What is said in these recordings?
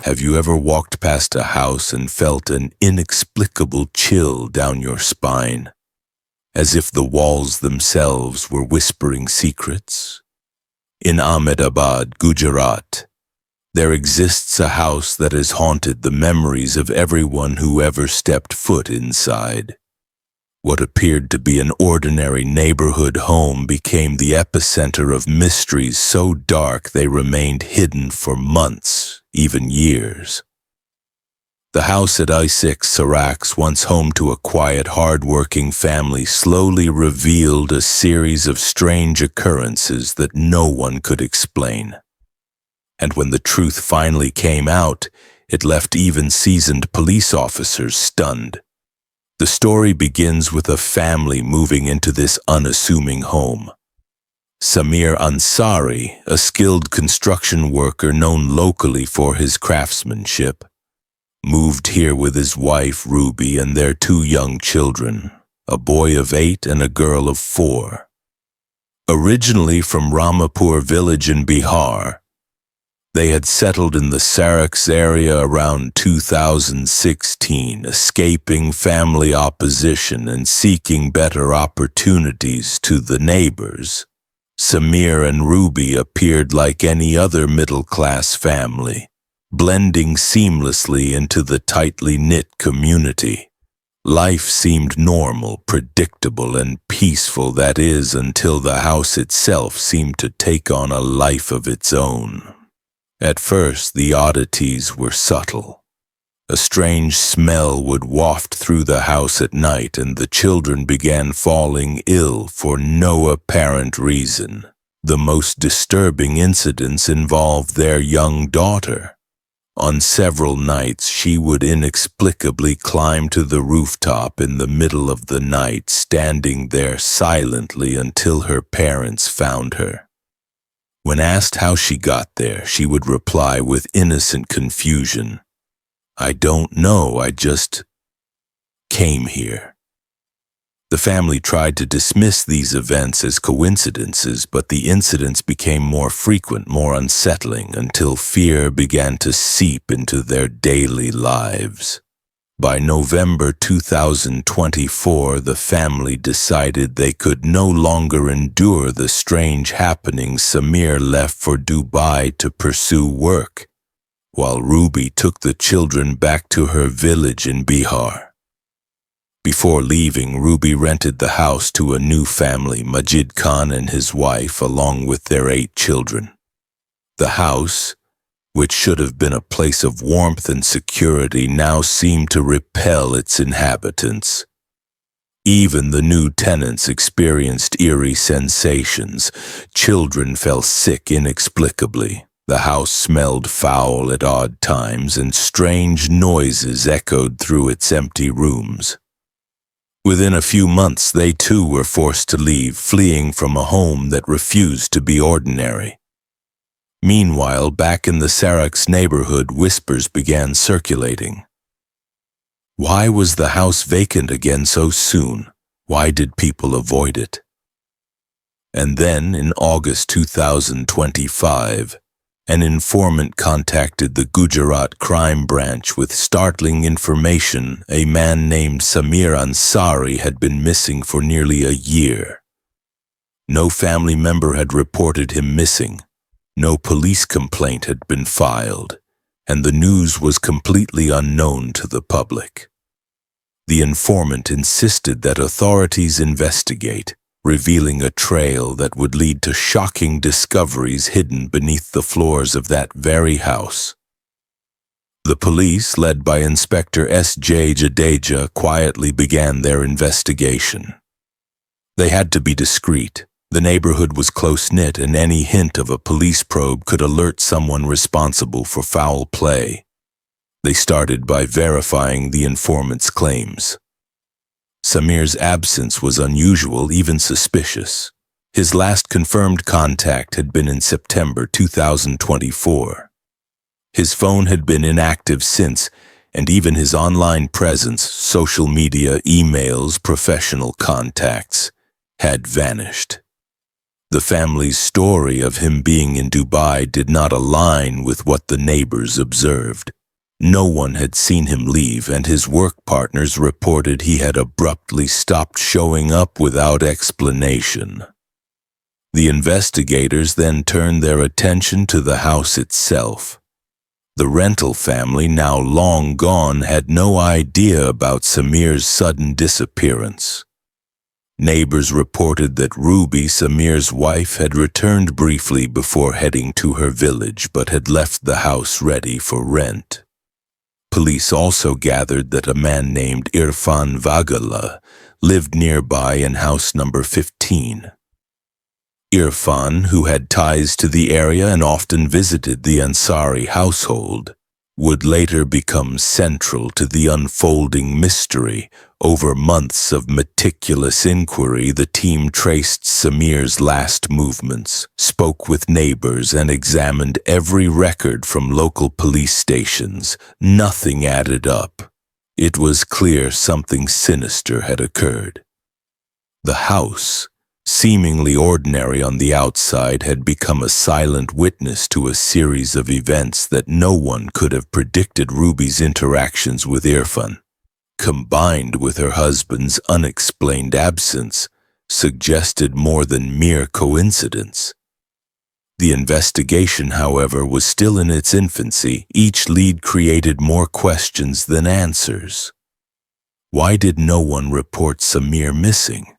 Have you ever walked past a house and felt an inexplicable chill down your spine, as if the walls themselves were whispering secrets? In Ahmedabad, Gujarat, there exists a house that has haunted the memories of everyone who ever stepped foot inside. What appeared to be an ordinary neighborhood home became the epicenter of mysteries so dark they remained hidden for months, even years. The house at I-6 Sarax, once home to a quiet, hard-working family, slowly revealed a series of strange occurrences that no one could explain. And when the truth finally came out, it left even seasoned police officers stunned. The story begins with a family moving into this unassuming home. Samir Ansari, a skilled construction worker known locally for his craftsmanship, moved here with his wife Ruby and their 2 young children, a boy of 8 and a girl of 4. Originally from Ramapur village in Bihar, they had settled in the Sarax area around 2016, escaping family opposition and seeking better opportunities to the neighbors. Samir and Ruby appeared like any other middle-class family, blending seamlessly into the tightly knit community. Life seemed normal, predictable, and peaceful, that is, until the house itself seemed to take on a life of its own. At first, the oddities were subtle. A strange smell would waft through the house at night, and the children began falling ill for no apparent reason. The most disturbing incidents involved their young daughter. On several nights, she would inexplicably climb to the rooftop in the middle of the night, standing there silently until her parents found her. When asked how she got there, she would reply with innocent confusion, "I don't know, I just came here." The family tried to dismiss these events as coincidences, but the incidents became more frequent, more unsettling, until fear began to seep into their daily lives. By November 2024, the family decided they could no longer endure the strange happenings. Samir left for Dubai to pursue work, while Ruby took the children back to her village in Bihar. Before leaving, Ruby rented the house to a new family, Majid Khan and his wife, along with their 8 children. The house, which should have been a place of warmth and security, now seemed to repel its inhabitants. Even the new tenants experienced eerie sensations. Children fell sick inexplicably. The house smelled foul at odd times, and strange noises echoed through its empty rooms. Within a few months, they too were forced to leave, fleeing from a home that refused to be ordinary. Meanwhile, back in the Sarax neighborhood, whispers began circulating. Why was the house vacant again so soon? Why did people avoid it? And then, in August 2025, an informant contacted the Gujarat crime branch with startling information. A man named Samir Ansari had been missing for nearly a year. No family member had reported him missing. No police complaint had been filed, and the news was completely unknown to the public. The informant insisted that authorities investigate, revealing a trail that would lead to shocking discoveries hidden beneath the floors of that very house. The police, led by Inspector S.J. Jadeja, quietly began their investigation. They had to be discreet. The neighborhood was close-knit, and any hint of a police probe could alert someone responsible for foul play. They started by verifying the informant's claims. Samir's absence was unusual, even suspicious. His last confirmed contact had been in September 2024. His phone had been inactive since, and even his online presence, social media, emails, professional contacts, had vanished. The family's story of him being in Dubai did not align with what the neighbors observed. No one had seen him leave, and his work partners reported he had abruptly stopped showing up without explanation. The investigators then turned their attention to the house itself. The rental family, now long gone, had no idea about Samir's sudden disappearance. Neighbors reported that Ruby, Samir's wife, had returned briefly before heading to her village but had left the house ready for rent. Police also gathered that a man named Irfan Vagala lived nearby in house number 15. Irfan, who had ties to the area and often visited the Ansari household, would later become central to the unfolding mystery. Over months of meticulous inquiry, the team traced Samir's last movements, spoke with neighbors, and examined every record from local police stations. Nothing added up. It was clear something sinister had occurred. The house, seemingly ordinary on the outside, had become a silent witness to a series of events that no one could have predicted. Ruby's interactions with Irfan, combined with her husband's unexplained absence, suggested more than mere coincidence. The investigation, however, was still in its infancy. Each lead created more questions than answers. Why did no one report Samir missing?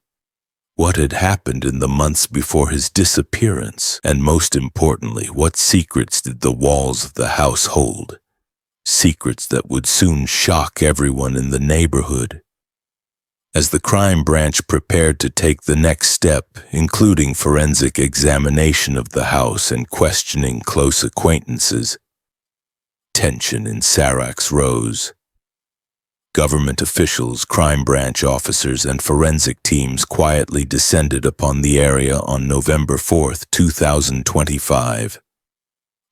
What had happened in the months before his disappearance? And most importantly, what secrets did the walls of the house hold? Secrets that would soon shock everyone in the neighborhood. As the crime branch prepared to take the next step, including forensic examination of the house and questioning close acquaintances, tension in Sarax rose. Government officials, crime branch officers, and forensic teams quietly descended upon the area on November 4, 2025.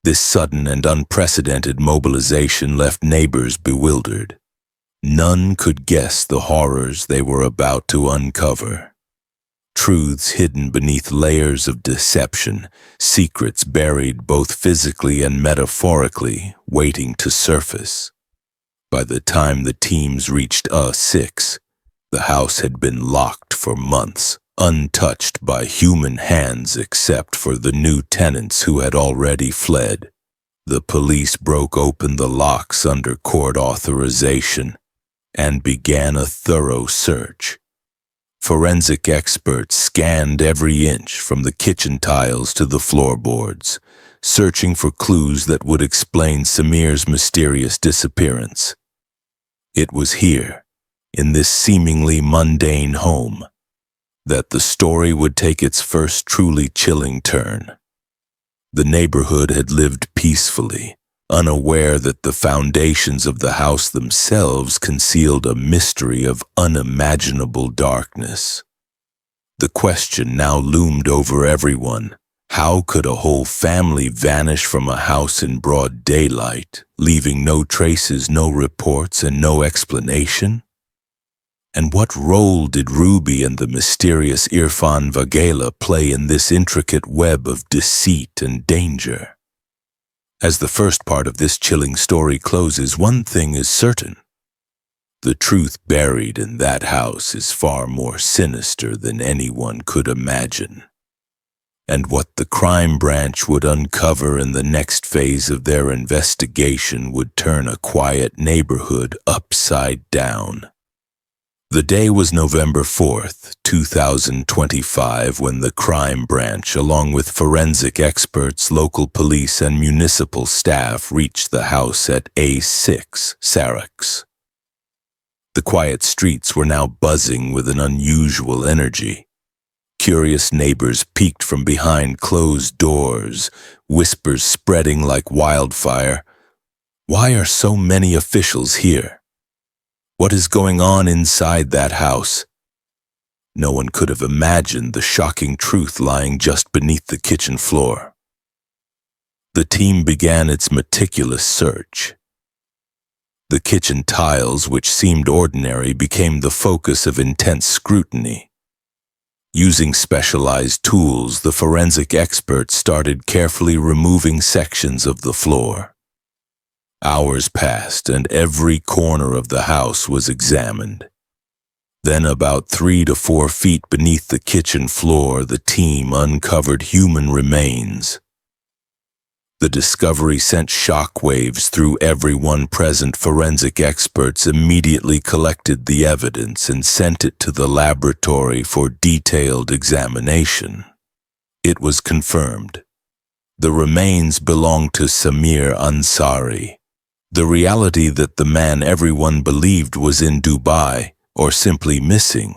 This sudden and unprecedented mobilization left neighbors bewildered. None could guess the horrors they were about to uncover. Truths hidden beneath layers of deception, secrets buried both physically and metaphorically, waiting to surface. By the time the teams reached A6, the house had been locked for months, untouched by human hands except for the new tenants who had already fled. The police broke open the locks under court authorization and began a thorough search. Forensic experts scanned every inch from the kitchen tiles to the floorboards, searching for clues that would explain Samir's mysterious disappearance. It was here, in this seemingly mundane home, that the story would take its first truly chilling turn. The neighborhood had lived peacefully, unaware that the foundations of the house themselves concealed a mystery of unimaginable darkness. The question now loomed over everyone. How could a whole family vanish from a house in broad daylight, leaving no traces, no reports, and no explanation? And what role did Ruby and the mysterious Irfan Vagela play in this intricate web of deceit and danger? As the first part of this chilling story closes, one thing is certain. The truth buried in that house is far more sinister than anyone could imagine. And what the crime branch would uncover in the next phase of their investigation would turn a quiet neighborhood upside down. The day was November 4th, 2025, when the crime branch, along with forensic experts, local police, and municipal staff, reached the house at A6, Sarax. The quiet streets were now buzzing with an unusual energy. Curious neighbors peeked from behind closed doors, whispers spreading like wildfire. Why are so many officials here? What is going on inside that house? No one could have imagined the shocking truth lying just beneath the kitchen floor. The team began its meticulous search. The kitchen tiles, which seemed ordinary, became the focus of intense scrutiny. Using specialized tools, the forensic experts started carefully removing sections of the floor. Hours passed, and every corner of the house was examined. Then, about 3 to 4 feet beneath the kitchen floor, the team uncovered human remains. The discovery sent shockwaves through everyone present. Forensic experts immediately collected the evidence and sent it to the laboratory for detailed examination. It was confirmed. The remains belonged to Samir Ansari. The reality that the man everyone believed was in Dubai, or simply missing,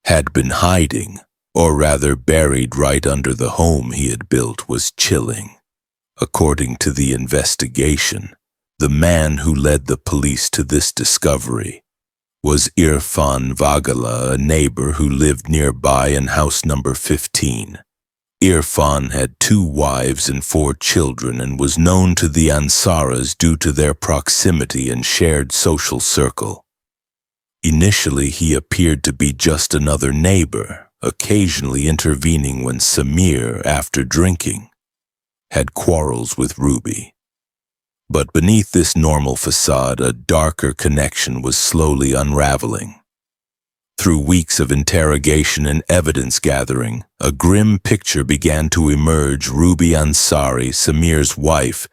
had been hiding, or rather buried right under the home he had built, was chilling. According to the investigation, the man who led the police to this discovery was Irfan Vagala, a neighbor who lived nearby in house number 15. Irfan had 2 wives and 4 children and was known to the Ansaris due to their proximity and shared social circle. Initially, he appeared to be just another neighbor, occasionally intervening when Samir, after drinking, had quarrels with Ruby. But beneath this normal facade, a darker connection was slowly unraveling. Through weeks of interrogation and evidence gathering, a grim picture began to emerge. Ruby Ansari, Samir's wife,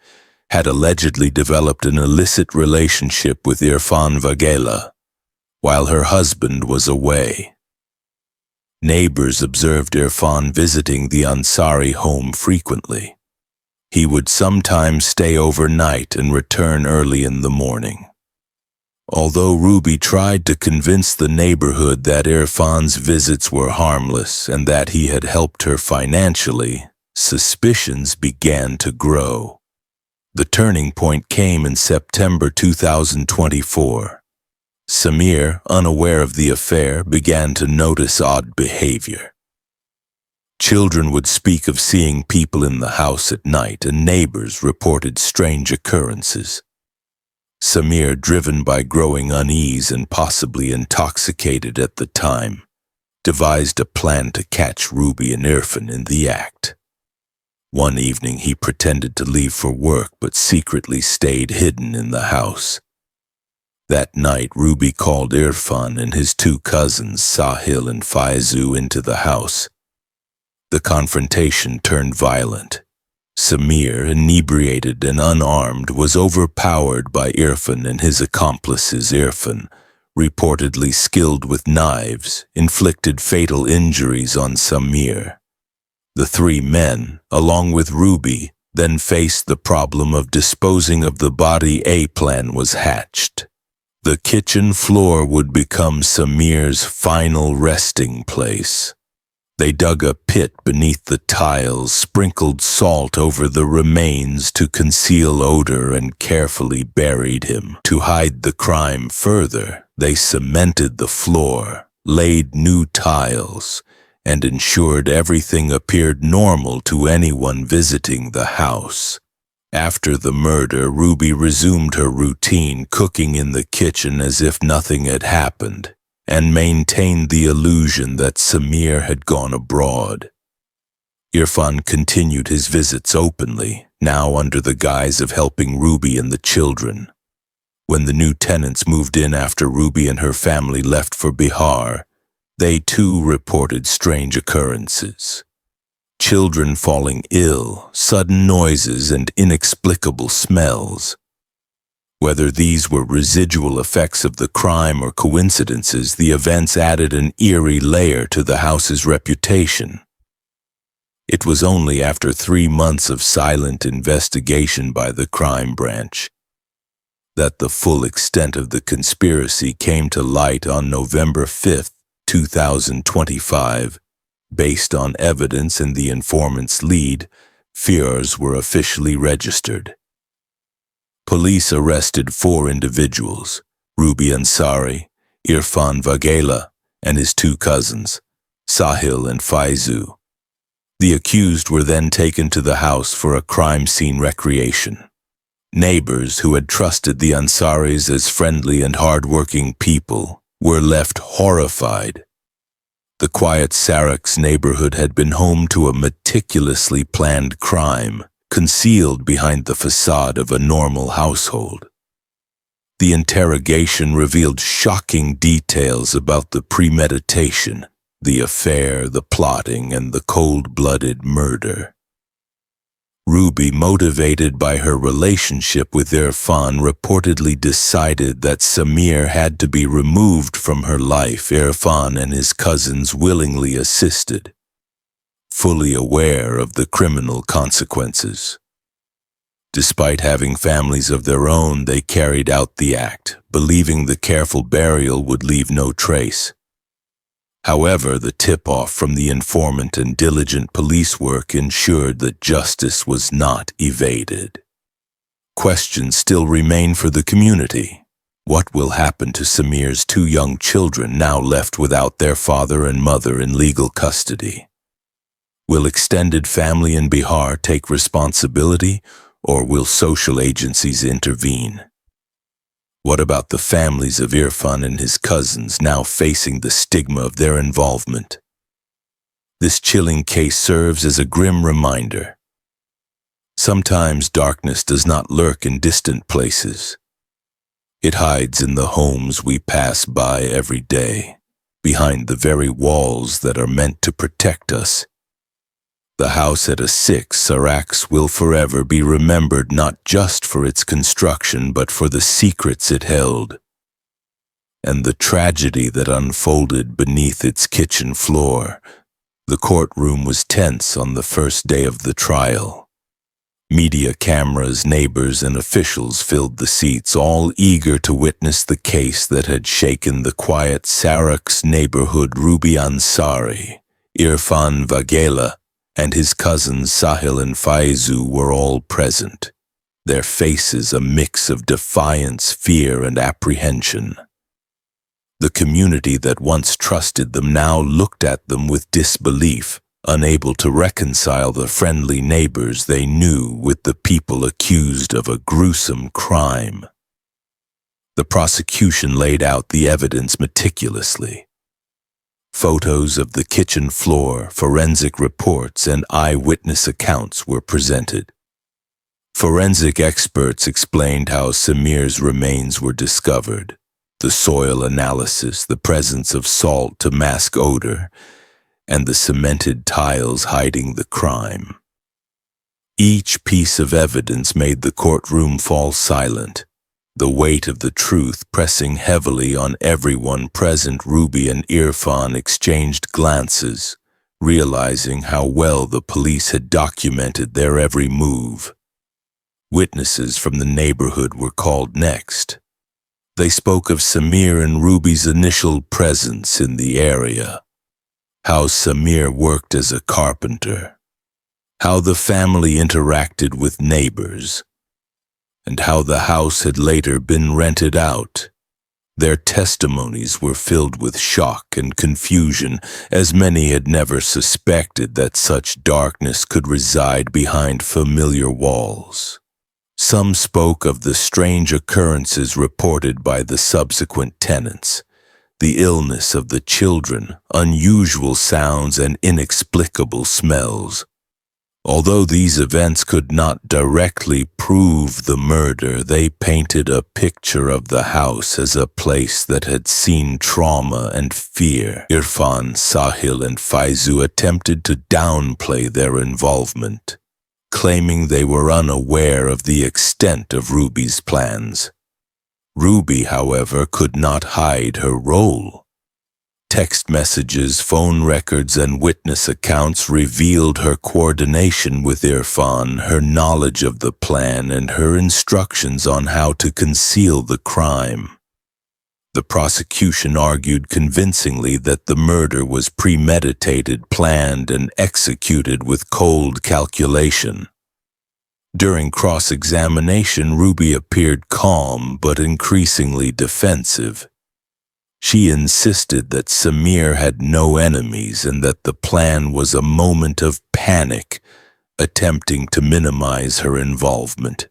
had allegedly developed an illicit relationship with Irfan Vagela, while her husband was away. Neighbors observed Irfan visiting the Ansari home frequently. He would sometimes stay overnight and return early in the morning. Although Ruby tried to convince the neighborhood that Irfan's visits were harmless and that he had helped her financially, suspicions began to grow. The turning point came in September 2024. Samir, unaware of the affair, began to notice odd behavior. Children would speak of seeing people in the house at night, and neighbors reported strange occurrences. Samir, driven by growing unease and possibly intoxicated at the time, devised a plan to catch Ruby and Irfan in the act. One evening he pretended to leave for work but secretly stayed hidden in the house. That night, Ruby called Irfan and his 2 cousins, Sahil and Faizu, into the house. The confrontation turned violent. Samir, inebriated and unarmed, was overpowered by Irfan and his accomplices. Irfan, reportedly skilled with knives, inflicted fatal injuries on Samir. The 3 men, along with Ruby, then faced the problem of disposing of the body. A plan was hatched. The kitchen floor would become Samir's final resting place. They dug a pit beneath the tiles, sprinkled salt over the remains to conceal odor, and carefully buried him. To hide the crime further, they cemented the floor, laid new tiles, and ensured everything appeared normal to anyone visiting the house. After the murder, Ruby resumed her routine, cooking in the kitchen as if nothing had happened, and maintained the illusion that Samir had gone abroad. Irfan continued his visits openly, now under the guise of helping Ruby and the children. When the new tenants moved in after Ruby and her family left for Bihar, they too reported strange occurrences. Children falling ill, sudden noises, and inexplicable smells. Whether these were residual effects of the crime or coincidences, the events added an eerie layer to the house's reputation. It was only after 3 months of silent investigation by the crime branch that the full extent of the conspiracy came to light. On November 5, 2025, based on evidence and the informant's lead, fears were officially registered. Police arrested 4 individuals, Ruby Ansari, Irfan Vagela, and his 2 cousins, Sahil and Faizu. The accused were then taken to the house for a crime scene recreation. Neighbors who had trusted the Ansaris as friendly and hard-working people were left horrified. The quiet Sarak's neighborhood had been home to a meticulously planned crime, concealed behind the facade of a normal household. The interrogation revealed shocking details about the premeditation, the affair, the plotting, and the cold-blooded murder. Ruby, motivated by her relationship with Irfan, reportedly decided that Samir had to be removed from her life. Irfan and his cousins willingly assisted, fully aware of the criminal consequences. Despite having families of their own, they carried out the act, believing the careful burial would leave no trace. However, the tip-off from the informant and diligent police work ensured that justice was not evaded. Questions still remain for the community. What will happen to Samir's two young children now left without their father and mother in legal custody? Will extended family in Bihar take responsibility, or will social agencies intervene? What about the families of Irfan and his cousins now facing the stigma of their involvement? This chilling case serves as a grim reminder. Sometimes darkness does not lurk in distant places. It hides in the homes we pass by every day, behind the very walls that are meant to protect us. The house at A6 Sarax will forever be remembered not just for its construction but for the secrets it held, and the tragedy that unfolded beneath its kitchen floor. The courtroom was tense on the first day of the trial. Media cameras, neighbors, and officials filled the seats, all eager to witness the case that had shaken the quiet Sarax neighborhood. Ruby Ansari, Irfan Vaghela, and his cousins Sahil and Faizu were all present, their faces a mix of defiance, fear, and apprehension. The community that once trusted them now looked at them with disbelief, unable to reconcile the friendly neighbors they knew with the people accused of a gruesome crime. The prosecution laid out the evidence meticulously. Photos of the kitchen floor, forensic reports, and eyewitness accounts were presented. Forensic experts explained how Samir's remains were discovered, the soil analysis, the presence of salt to mask odor, and the cemented tiles hiding the crime. Each piece of evidence made the courtroom fall silent, the weight of the truth pressing heavily on everyone present. Ruby and Irfan exchanged glances, realizing how well the police had documented their every move. Witnesses from the neighborhood were called next. They spoke of Samir and Ruby's initial presence in the area, how Samir worked as a carpenter, how the family interacted with neighbors, and how the house had later been rented out. Their testimonies were filled with shock and confusion, as many had never suspected that such darkness could reside behind familiar walls. Some spoke of the strange occurrences reported by the subsequent tenants, the illness of the children, unusual sounds, and inexplicable smells. Although these events could not directly prove the murder, they painted a picture of the house as a place that had seen trauma and fear. Irfan, Sahil, and Faizu attempted to downplay their involvement, claiming they were unaware of the extent of Ruby's plans. Ruby, however, could not hide her role. Text messages, phone records, and witness accounts revealed her coordination with Irfan, her knowledge of the plan, and her instructions on how to conceal the crime. The prosecution argued convincingly that the murder was premeditated, planned, and executed with cold calculation. During cross-examination, Ruby appeared calm but increasingly defensive. She insisted that Samir had no enemies and that the plan was a moment of panic, attempting to minimize her involvement.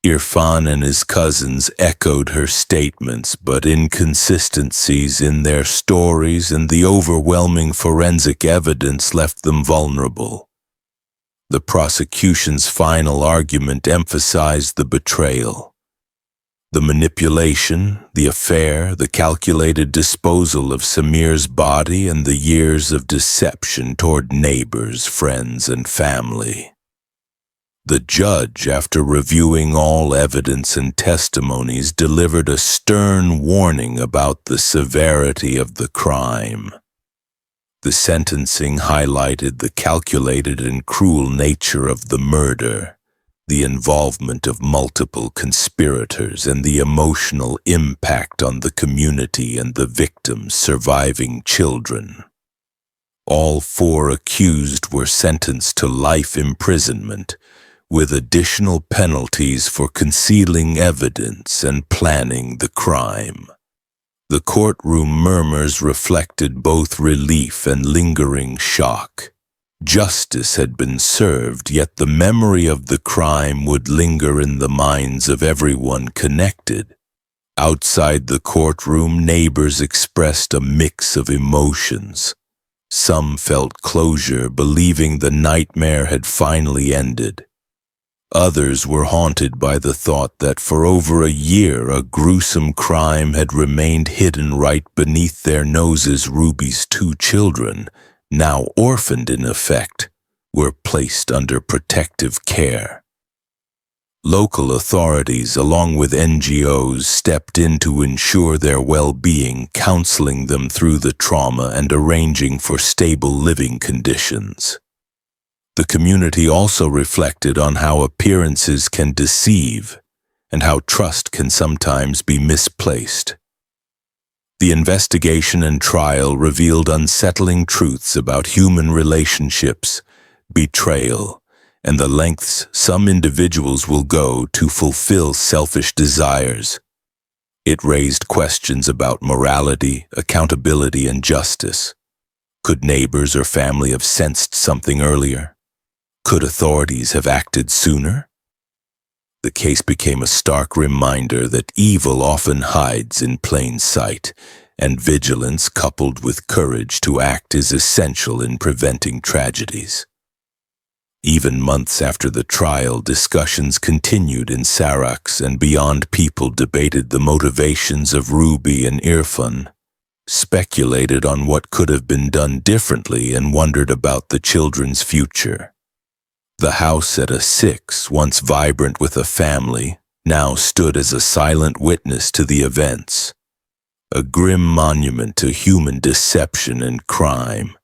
Irfan and his cousins echoed her statements, but inconsistencies in their stories and the overwhelming forensic evidence left them vulnerable. The prosecution's final argument emphasized the betrayal, the manipulation, the affair, the calculated disposal of Samir's body, and the years of deception toward neighbors, friends, and family. The judge, after reviewing all evidence and testimonies, delivered a stern warning about the severity of the crime. The sentencing highlighted the calculated and cruel nature of the murder, the involvement of multiple conspirators, and the emotional impact on the community and the victim's surviving children. All 4 accused were sentenced to life imprisonment, with additional penalties for concealing evidence and planning the crime. The courtroom murmurs reflected both relief and lingering shock. Justice had been served, yet the memory of the crime would linger in the minds of everyone connected. Outside the courtroom, neighbors expressed a mix of emotions. Some felt closure, believing the nightmare had finally ended. Others were haunted by the thought that for over a year a gruesome crime had remained hidden right beneath their noses. Ruby's 2 children, now orphaned in effect, were placed under protective care. Local authorities, along with NGOs, stepped in to ensure their well-being, counseling them through the trauma and arranging for stable living conditions. The community also reflected on how appearances can deceive and how trust can sometimes be misplaced. The investigation and trial revealed unsettling truths about human relationships, betrayal, and the lengths some individuals will go to fulfill selfish desires. It raised questions about morality, accountability, and justice. Could neighbors or family have sensed something earlier? Could authorities have acted sooner? The case became a stark reminder that evil often hides in plain sight, and vigilance coupled with courage to act is essential in preventing tragedies. Even months after the trial, discussions continued in Sarax, and beyond, people debated the motivations of Ruby and Irfan, speculated on what could have been done differently, and wondered about the children's future. The house at A6, once vibrant with a family, now stood as a silent witness to the events, a grim monument to human deception and crime.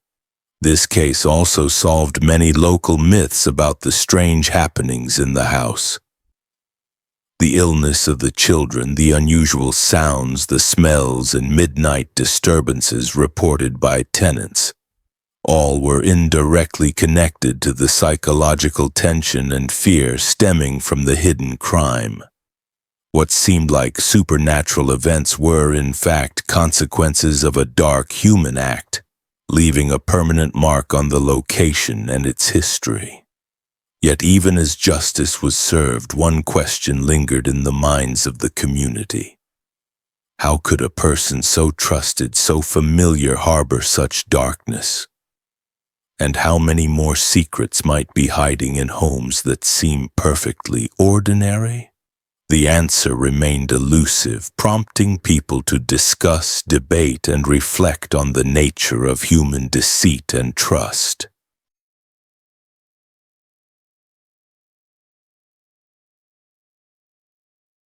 This case also solved many local myths about the strange happenings in the house. The illness of the children, the unusual sounds, the smells, and midnight disturbances reported by tenants, all were indirectly connected to the psychological tension and fear stemming from the hidden crime. What seemed like supernatural events were, in fact, consequences of a dark human act, leaving a permanent mark on the location and its history. Yet even as justice was served, one question lingered in the minds of the community. How could a person so trusted, so familiar, harbor such darkness? And how many more secrets might be hiding in homes that seem perfectly ordinary? The answer remained elusive, prompting people to discuss, debate, and reflect on the nature of human deceit and trust.